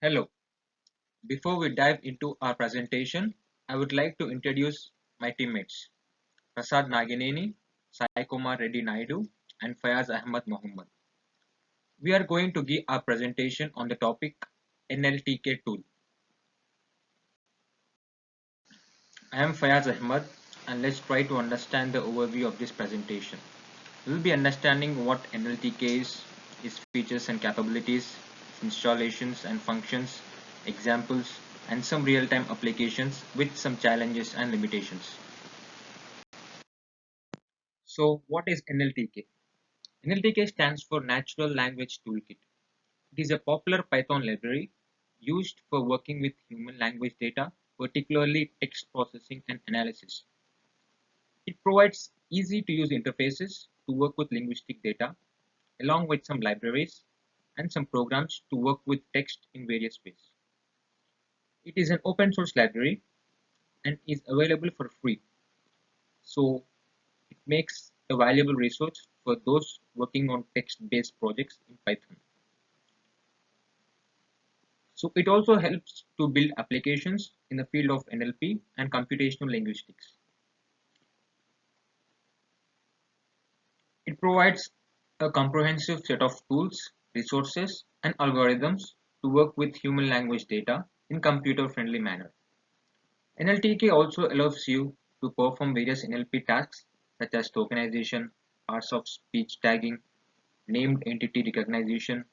Hello. Before we dive into our presentation, I would like to introduce my teammates, Prasad Nagineni, Sai Kumar Reddy Naidu, and Fayaz Ahmad Mohammed. We are going to give our presentation on the topic NLTK tool. I am Fayaz Ahmad, and let's try to understand the overview of this presentation. We will be understanding what NLTK is, its features and capabilities, installations and functions, examples, and some real-time applications with some challenges and limitations. So what is NLTK? NLTK stands for Natural Language Toolkit. It is a popular Python library used for working with human language data, particularly text processing and analysis. It provides easy to use interfaces to work with linguistic data, along with some libraries and some programs to work with text in various ways. It is an open source library and is available for free. So it makes a valuable resource for those working on text-based projects in Python. So it also helps to build applications in the field of NLP and computational linguistics. It provides a comprehensive set of tools, resources, and algorithms to work with human language data in computer-friendly manner. NLTK also allows you to perform various NLP tasks such as tokenization, parts of speech tagging, named entity recognition,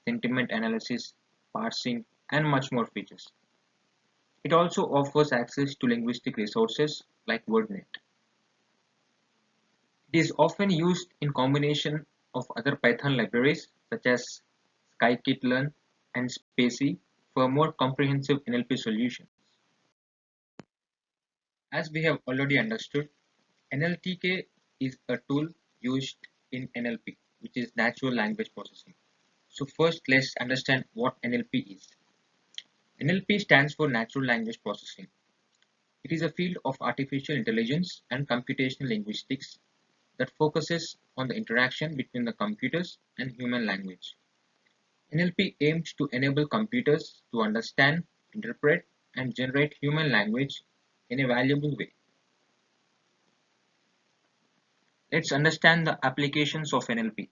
sentiment analysis, parsing, and much more features. It also offers access to linguistic resources like WordNet. It is often used in combination of other Python libraries such as scikit-learn and spaCy for more comprehensive NLP solutions. As we have already understood, NLTK is a tool used in NLP, which is natural language processing. So first, let's understand what NLP is. NLP stands for Natural Language Processing. It is a field of artificial intelligence and computational linguistics that focuses on the interaction between the computers and human language. NLP aims to enable computers to understand, interpret, and generate human language in a valuable way. Let's understand the applications of NLP.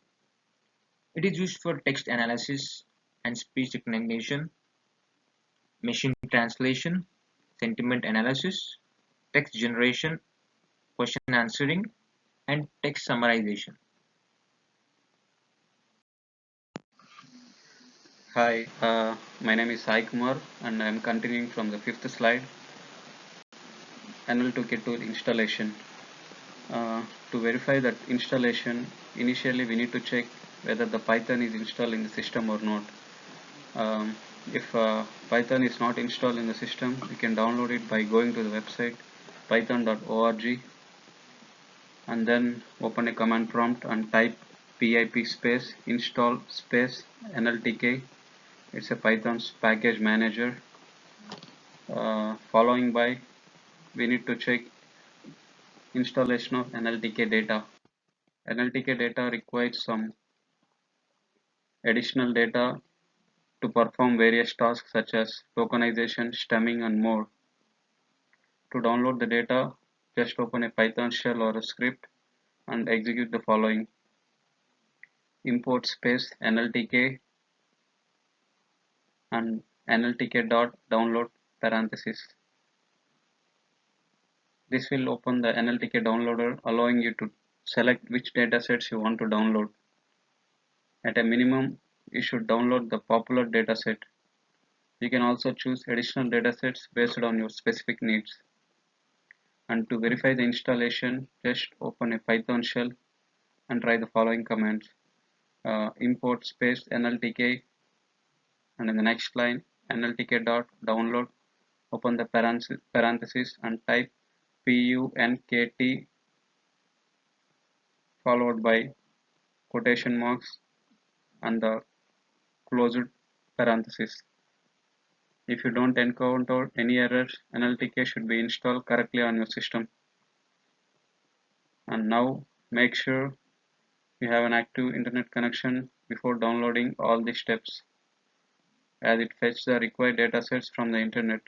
It is used for text analysis and speech recognition, machine translation, sentiment analysis, text generation, question answering, and text summarization. Hi, my name is Sai Kumar and I am continuing from the fifth slide, NL2K tool installation. To verify that installation, initially we need to check whether the Python is installed in the system or not. If Python is not installed in the system, we can download it by going to the website python.org and then open a command prompt and type pip space install space NLTK. It's a Python's package manager. Following by, we need to check installation of NLTK data. NLTK data requires some additional data to perform various tasks such as tokenization, stemming, and more. To download the data, just open a Python shell or a script and execute the following: import space NLTK and NLTK dot download parenthesis. This will open the NLTK downloader, allowing you to select which datasets you want to download. At a minimum, you should download the popular dataset. You can also choose additional datasets based on your specific needs. And to verify the installation, just open a Python shell and try the following commands: import space NLTK, and in the next line NLTK dot download, open the parenthesis and type PUNKT followed by quotation marks and the closed parenthesis. If you don't encounter any errors, NLTK should be installed correctly on your system. And now make sure you have an active internet connection before downloading all the steps. as it fetches the required datasets from the internet.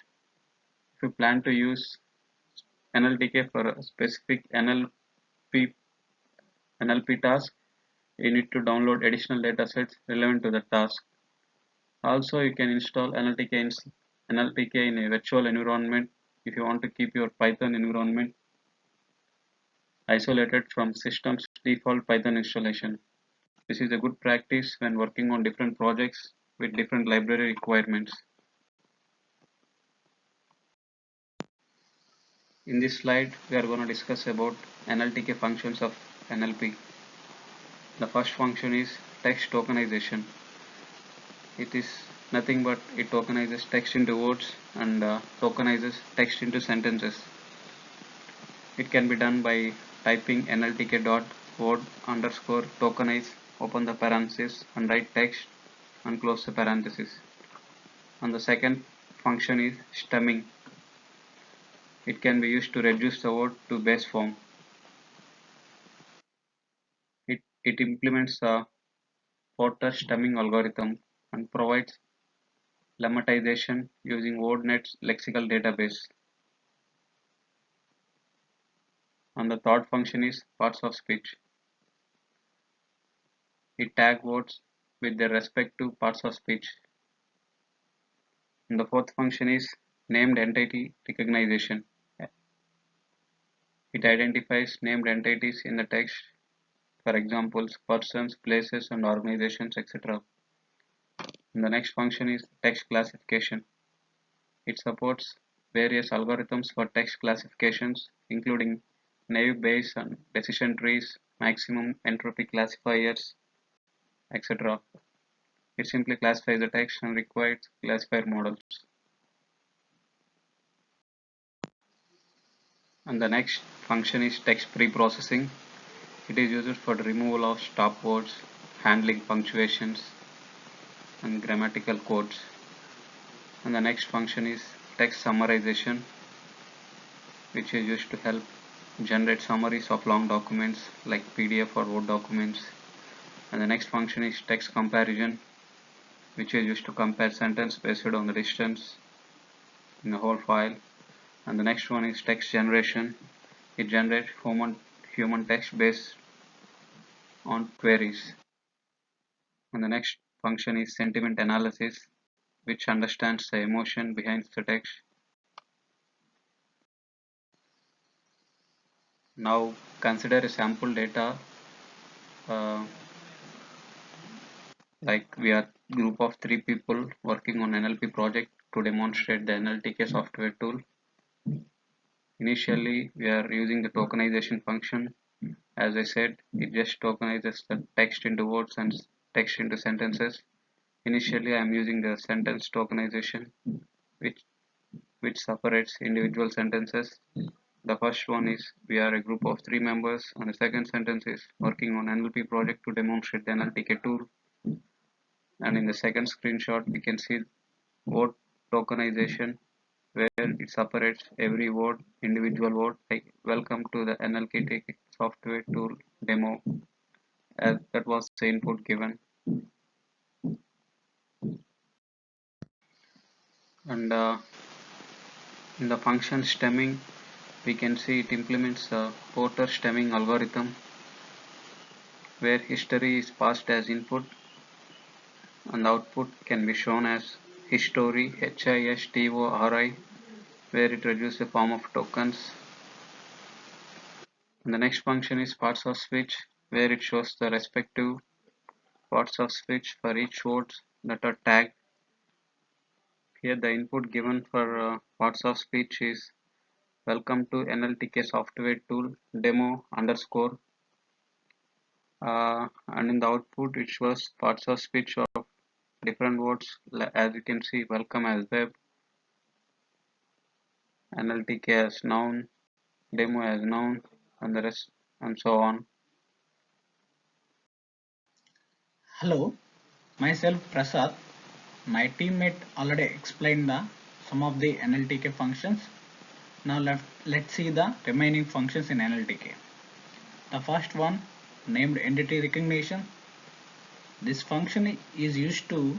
If you plan to use NLTK for a specific NLP task, you need to download additional datasets relevant to the task. Also, you can install NLTK in a virtual environment if you want to keep your Python environment isolated from system's default Python installation. This is a good practice when working on different projects with different library requirements. In this slide, we are going to discuss about NLTK functions of NLP. The first function is text tokenization. It is nothing but it tokenizes text into words and tokenizes text into sentences. It can be done by typing NLTK dot word underscore tokenize, open the parenthesis and write text and close the parenthesis. And the second function is stemming. It can be used to reduce the word to base form. It implements a Porter stemming algorithm and provides lemmatization using WordNet's lexical database. And the third function is parts of speech. It tags words with their respective parts of speech. And the fourth function is named entity recognition. It identifies named entities in the text, for examples, persons, places, and organizations, etc. And the next function is text classification. It supports various algorithms for text classifications, including naive Bayes and decision trees, maximum entropy classifiers, etc. It simply classifies the text and requires classifier models. And the next function is text pre-processing. It is used for the removal of stop words, handling punctuations, and grammatical codes. And the next function is text summarization, which is used to help generate summaries of long documents like PDF or Word documents. And the next function is text comparison, which is used to compare sentence based on the distance in the whole file. And the next one is text generation. It generates human text based on queries. And the next function is sentiment analysis, which understands the emotion behind the text. Now consider a sample data, uh, like we are group of 3 people working on NLP project to demonstrate the NLTK software tool. Initially, we are using the tokenization function. As I said, it just tokenizes the text into words and text into sentences. Initially, I am using the sentence tokenization, which separates individual sentences. The first one is we are a group of 3 members, and the second sentence is working on NLP project to demonstrate the NLTK tool. And in the second screenshot, we can see word tokenization, where it separates every word, individual word, like welcome to the NLTK software tool demo, as that was the input given. And in the function stemming, we can see it implements a Porter stemming algorithm, where history is passed as input and the output can be shown as history, HISTORI, where it reduces the form of tokens. And the next function is parts of speech, where it shows the respective parts of speech for each word that are tagged. Here the input given for parts of speech is welcome to NLTK software tool demo underscore, and in the output it shows parts of speech of different words, as you can see welcome as web, NLTK as noun, demo as noun, and the rest and so on. Hello, myself Prasad. My teammate already explained some of the NLTK functions. Now let's see the remaining functions in NLTK. The first one, named entity recognition. This function is used to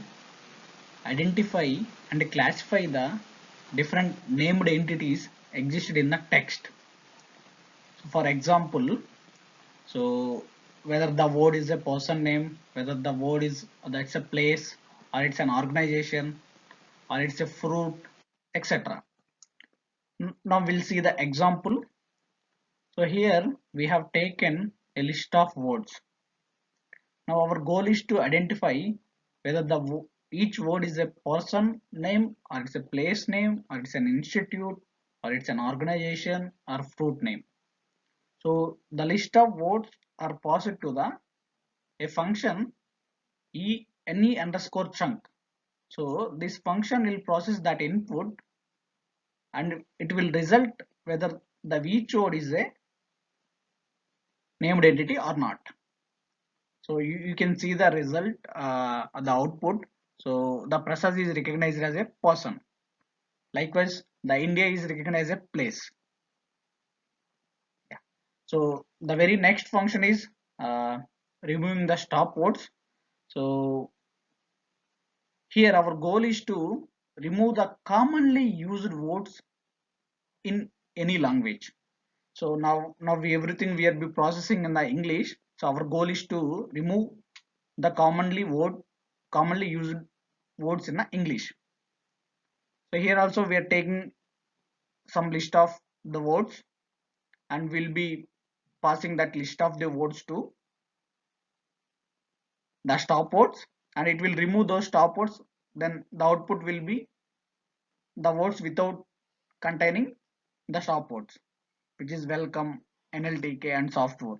identify and classify the different named entities existed in the text. So for example, so whether the word is a person name, whether the word is that's a place, or it's an organization, or it's a fruit, etc. Now we'll see the example. So here we have taken a list of words. Now our goal is to identify whether each word is a person name, or it's a place name, or it's an institute, or it's an organization or fruit name. So the list of words are passed to the a function any underscore chunk. So this function will process that input and it will result whether the each word is a named entity or not. So you can see the result, the output. So the Prasad is recognized as a person. Likewise, the India is recognized as a place. Yeah. So the very next function is removing the stop words. So here our goal is to remove the commonly used words in any language. So now everything we are be processing in the English. So our goal is to remove the commonly used words in the English. So here also we are taking some list of the words and we'll be passing that list of the words to the stop words and it will remove those stop words. Then the output will be the words without containing the stop words, which is welcome, NLTK and software.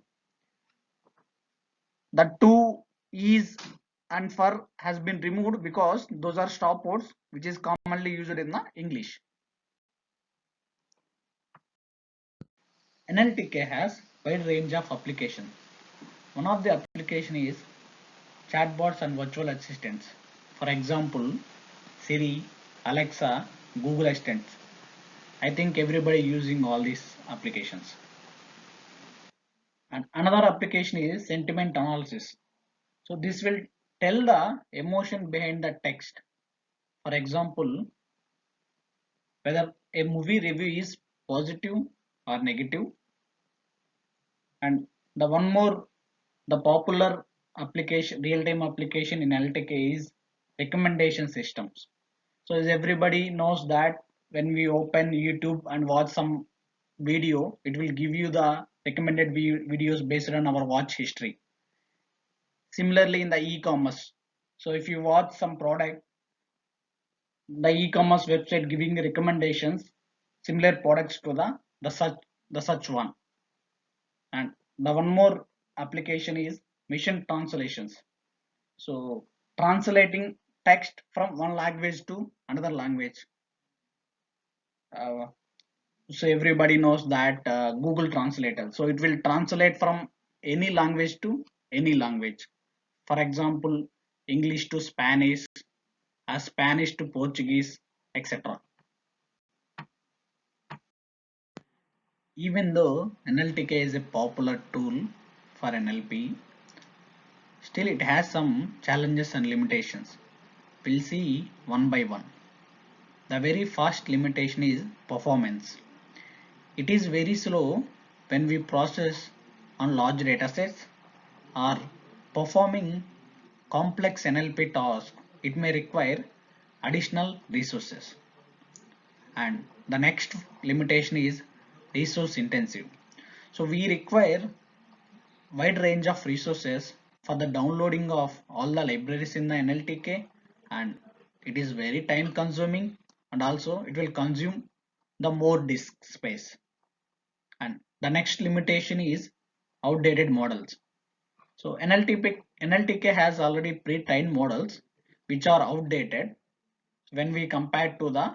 The two is and for has been removed because those are stop words which is commonly used in the English. NLTK has wide range of applications. One of the application is chatbots and virtual assistants. For example, Siri, Alexa, Google Assistants. I think everybody using all these applications. And another application is sentiment analysis. So this will tell the emotion behind the text. For example, whether a movie review is positive or negative. And the one more, the popular application, real-time application in LTK is recommendation systems. So as everybody knows that when we open YouTube and watch some video, it will give you the recommended videos based on our watch history. Similarly in the e-commerce. So if you watch some product, the e-commerce website giving recommendations, similar products to the such one. And the one more application is mission translations. So translating text from one language to another language. Uh, so everybody knows that Google Translator. So it will translate from any language to any language. For example, English to Spanish, Spanish to Portuguese, etc. Even though NLTK is a popular tool for NLP, still it has some challenges and limitations. We'll see one by one. The very first limitation is performance. It is very slow when we process on large datasets or performing complex NLP tasks. It may require additional resources. And the next limitation is resource intensive. So we require wide range of resources for the downloading of all the libraries in the NLTK, and it is very time consuming and also it will consume the more disk space. And the next limitation is outdated models. So NLTK has already pre-trained models which are outdated when we compare to the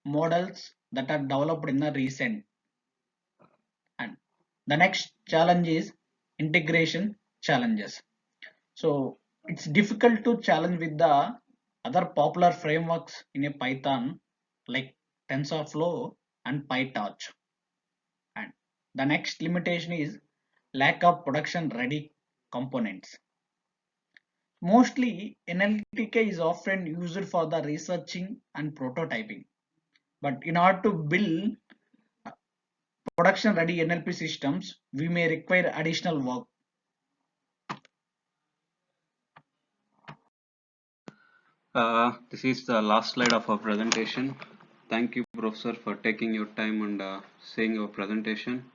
models that are developed in the recent. And the next challenge is integration challenges. So it's difficult to challenge with the other popular frameworks in a Python like TensorFlow and PyTorch. And the next limitation is lack of production ready components. Mostly, NLTK is often used for the researching and prototyping. But in order to build production ready NLP systems, we may require additional work. This is the last slide of our presentation. Thank you, Professor, for taking your time and seeing your presentation.